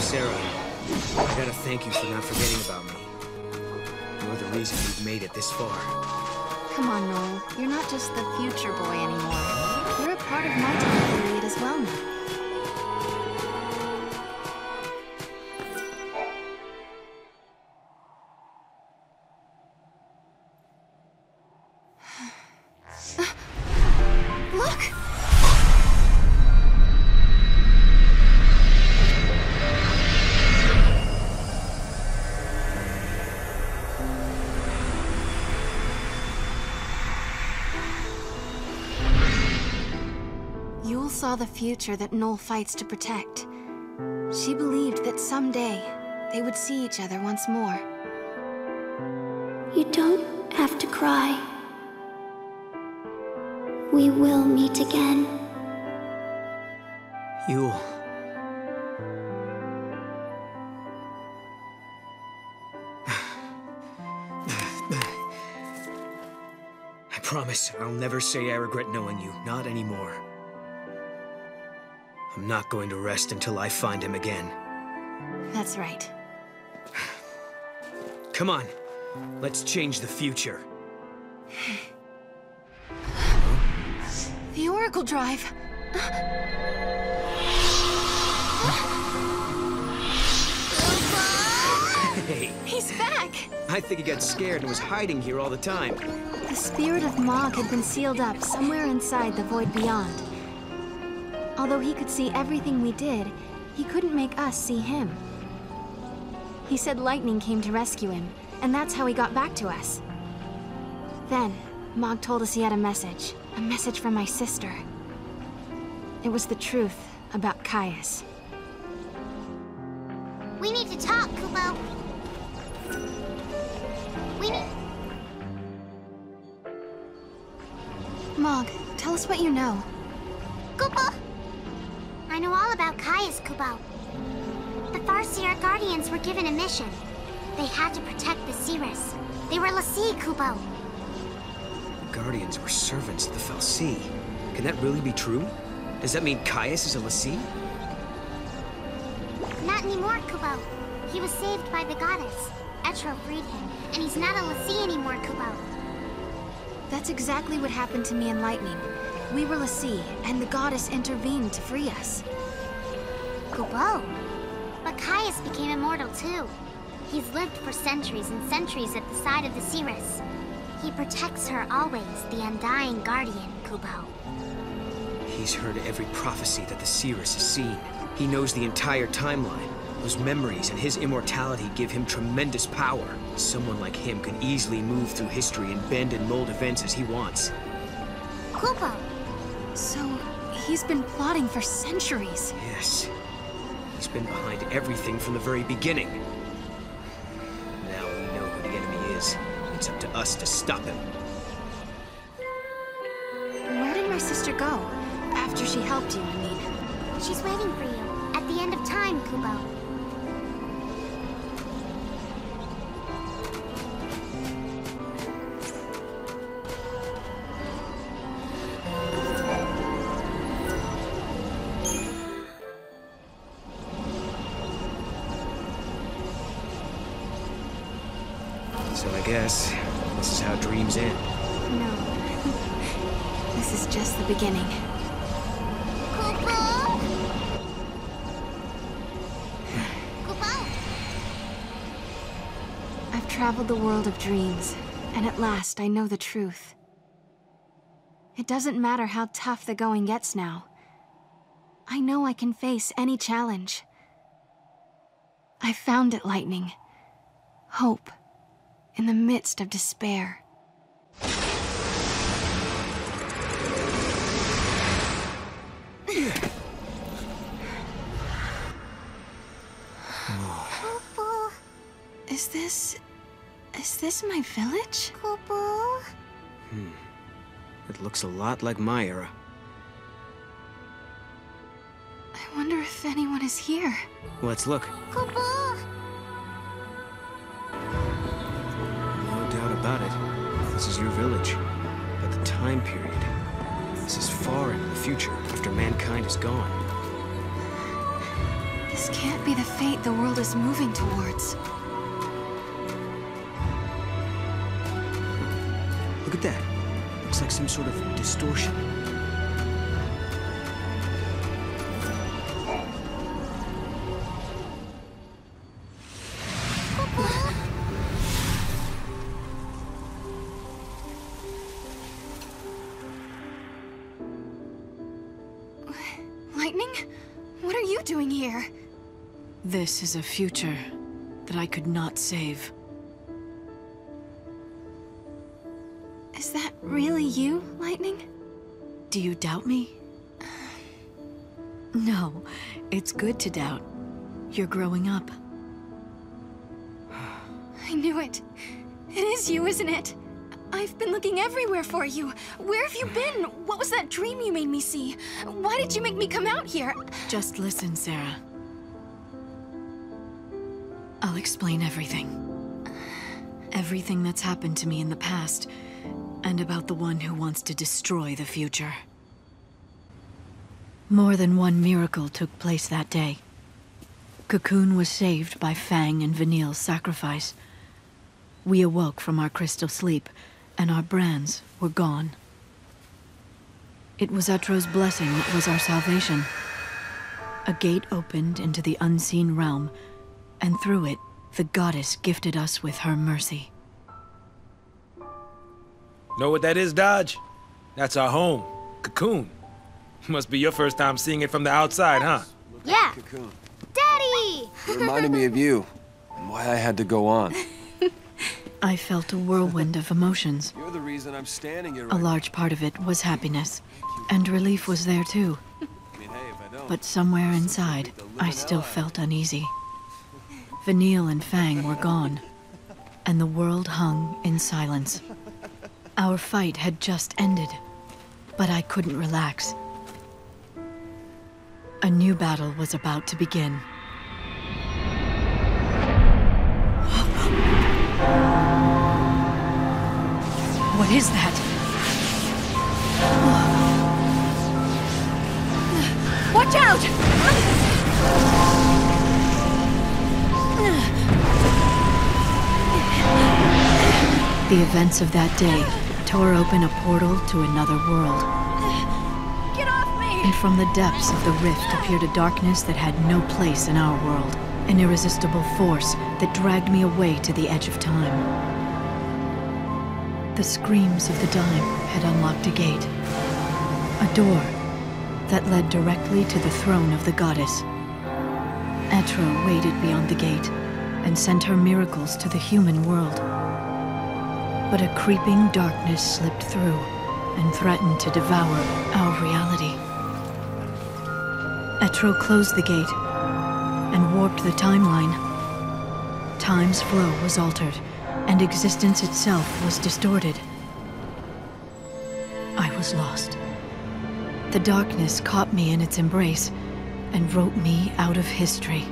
Sarah, I gotta thank you for not forgetting about me. You're the reason we've made it this far. Come on, Noel. You're not just the future boy anymore. You're a part of my time period as well now. Look! Yule saw the future that Noel fights to protect. She believed that someday they would see each other once more. You don't have to cry. We will meet again. Yule. I promise I'll never say I regret knowing you. Not anymore. I'm not going to rest until I find him again. That's right. Come on. Let's change the future. The Oracle Drive! Hey! He's back! I think he got scared and was hiding here all the time. The spirit of Mog had been sealed up somewhere inside the void beyond. Although he could see everything we did, he couldn't make us see him. He said lightning came to rescue him, and that's how he got back to us. Then, Mog told us he had a message from my sister. It was the truth about Caius. We need to talk, Kupo. We need... Mog, tell us what you know. Kupo! I know all about Caius, Kupo. The Farseer Guardians were given a mission. They had to protect the Cirrus. They were l'Cie, Kupo. The Guardians were servants of the Fal'Cie. Can that really be true? Does that mean Caius is a l'Cie? Not anymore, Kupo. He was saved by the goddess. Etro freed him, and he's not a l'Cie anymore, Kupo. That's exactly what happened to me and Lightning. We were l'Cie, and the goddess intervened to free us. Kupo. But Caius became immortal too. He's lived for centuries and centuries at the side of the Cirrus. He protects her always, the undying guardian, Kupo. He's heard every prophecy that the Cirrus has seen. He knows the entire timeline. Those memories and his immortality give him tremendous power. Someone like him can easily move through history and bend and mold events as he wants. Kupo! So, he's been plotting for centuries. Yes. He's been behind everything from the very beginning. Now we know who the enemy is. It's up to us to stop him. Where did my sister go? After she helped you, I mean. She's waiting for you, at the end of time, Kupo. So I guess this is how dreams end. No. This is just the beginning. Kupo! Kupo! I've traveled the world of dreams, and at last I know the truth. It doesn't matter how tough the going gets now. I know I can face any challenge. I found it, Lightning. Hope. In the midst of despair. Kupo! Is this my village? Kupo? It looks a lot like my era. I wonder if anyone is here. Let's look. Kupo! No doubt about it. This is your village. But the time period. This is far into the future, after mankind is gone. This can't be the fate the world is moving towards. Look at that. Looks like some sort of distortion. Lightning? What are you doing here? This is a future that I could not save. Is that really you, Lightning? Do you doubt me? No, it's good to doubt. You're growing up. I knew it. It is you, isn't it? I've been looking everywhere for you. Where have you been? What was that dream you made me see? Why did you make me come out here? Just listen, Sarah. I'll explain everything. Everything that's happened to me in the past, and about the one who wants to destroy the future. More than one miracle took place that day. Cocoon was saved by Fang and Vanille's sacrifice. We awoke from our crystal sleep, and our brands were gone. It was Etro's blessing that was our salvation. A gate opened into the unseen realm, and through it, the goddess gifted us with her mercy. Know what that is, Dodge? That's our home, Cocoon. Must be your first time seeing it from the outside, huh? Yeah. Cocoon. Daddy! It reminded me of you, and why I had to go on. I felt a whirlwind of emotions. You're the reason I'm standing here A right now. large part of it was happiness, and relief was there too. I mean, hey, if I don't... But somewhere inside, I still felt uneasy. Vanille and Fang were gone, and the world hung in silence. Our fight had just ended, but I couldn't relax. A new battle was about to begin. What is that? Watch out! The events of that day tore open a portal to another world. Get off me! And from the depths of the rift appeared a darkness that had no place in our world. An irresistible force that dragged me away to the edge of time. The screams of the dying had unlocked a gate. A door that led directly to the throne of the goddess. Etro waited beyond the gate and sent her miracles to the human world. But a creeping darkness slipped through and threatened to devour our reality. Etro closed the gate and warped the timeline. Time's flow was altered, and existence itself was distorted. I was lost. The darkness caught me in its embrace and wrote me out of history.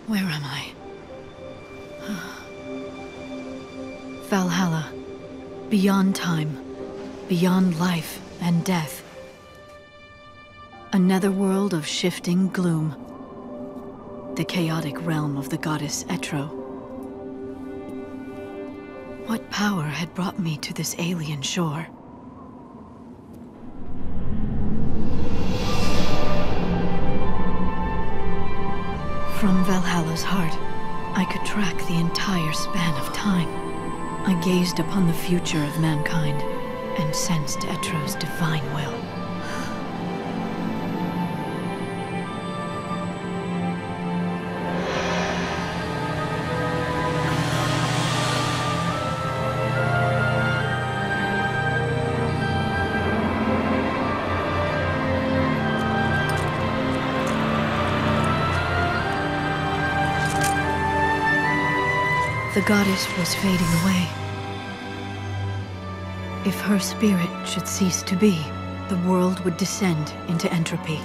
Where am I? Valhalla. Beyond time. Beyond life and death. A netherworld of shifting gloom. The chaotic realm of the goddess Etro. What power had brought me to this alien shore? From Valhalla's heart, I could track the entire span of time. I gazed upon the future of mankind and sensed Etro's divine will. The goddess was fading away. If her spirit should cease to be, the world would descend into entropy.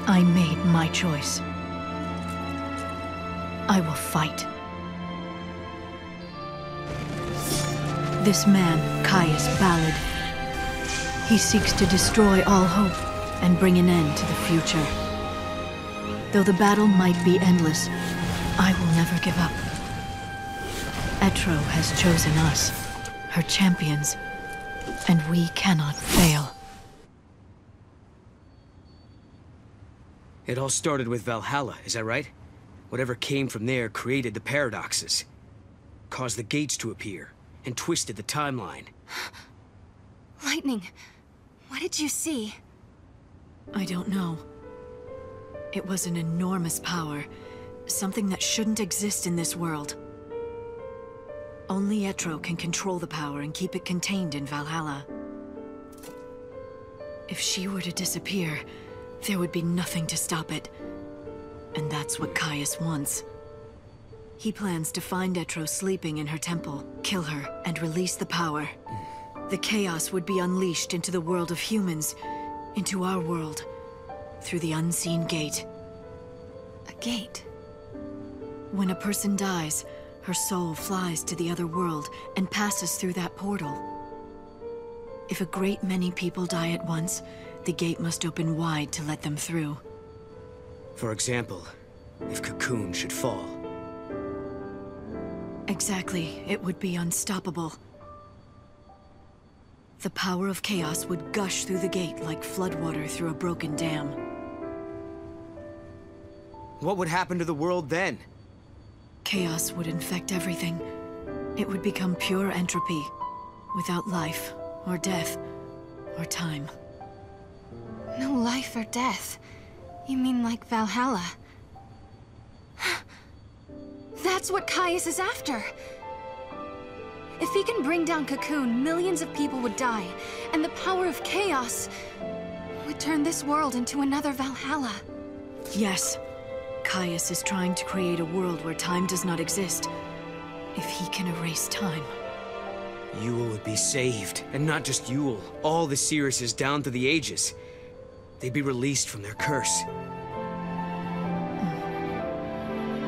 I made my choice. I will fight. This man, Caius Ballad, he seeks to destroy all hope and bring an end to the future. Though the battle might be endless, I will never give up. XIII has chosen us, her champions, and we cannot fail. It all started with Valhalla, is that right? Whatever came from there created the paradoxes, caused the gates to appear, and twisted the timeline. Lightning, what did you see? I don't know. It was an enormous power, something that shouldn't exist in this world. Only XIII can control the power and keep it contained in Valhalla. If she were to disappear, there would be nothing to stop it. And that's what Caius wants. He plans to find XIII sleeping in her temple, kill her, and release the power. The chaos would be unleashed into the world of humans, into our world, through the unseen gate. A gate? When a person dies, her soul flies to the other world and passes through that portal. If a great many people die at once, the gate must open wide to let them through. For example, if Cocoon should fall. Exactly, it would be unstoppable. The power of chaos would gush through the gate like floodwater through a broken dam. What would happen to the world then? Chaos would infect everything. It would become pure entropy, without life, or death, or time. No life or death. You mean like Valhalla? That's what Caius is after! If he can bring down Cocoon, millions of people would die, and the power of chaos would turn this world into another Valhalla. Yes. Caius is trying to create a world where time does not exist. If he can erase time. Yule would be saved, and not just Yule. All the Seeresses down through the ages. They'd be released from their curse.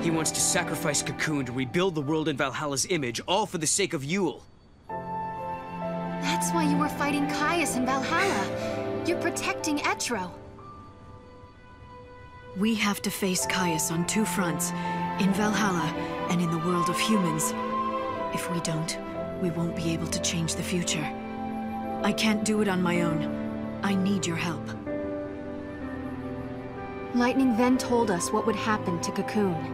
He wants to sacrifice Cocoon to rebuild the world in Valhalla's image, all for the sake of Yule. That's why you were fighting Caius in Valhalla. You're protecting XIII. We have to face Caius on two fronts, in Valhalla and in the world of humans. If we don't, we won't be able to change the future. I can't do it on my own. I need your help. Lightning then told us what would happen to Cocoon.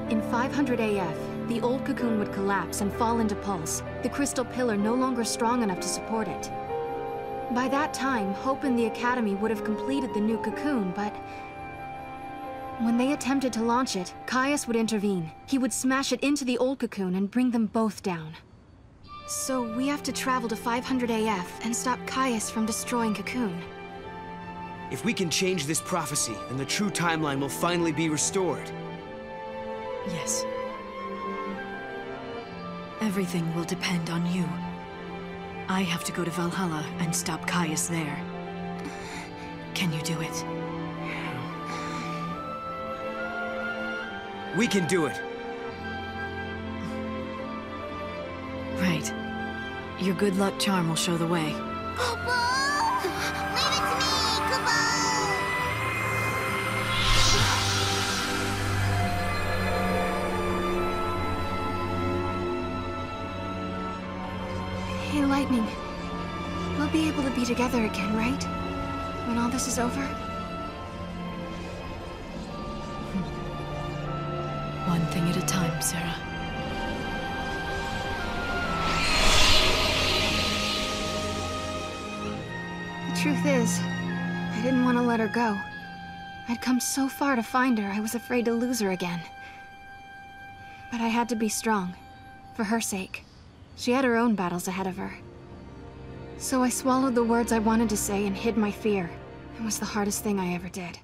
In 500 AF, the old Cocoon would collapse and fall into pulse, the crystal pillar no longer strong enough to support it. By that time, Hope and the Academy would have completed the new Cocoon, but when they attempted to launch it, Caius would intervene. He would smash it into the old Cocoon and bring them both down. So we have to travel to 500 AF and stop Caius from destroying Cocoon. If we can change this prophecy, then the true timeline will finally be restored. Yes. Everything will depend on you. I have to go to Valhalla and stop Caius there. Can you do it? We can do it. Right. Your good luck charm will show the way. Hey, Lightning. We'll be able to be together again, right? When all this is over? One thing at a time, Sarah. The truth is, I didn't want to let her go. I'd come so far to find her, I was afraid to lose her again. But I had to be strong, for her sake. She had her own battles ahead of her. So I swallowed the words I wanted to say and hid my fear. It was the hardest thing I ever did.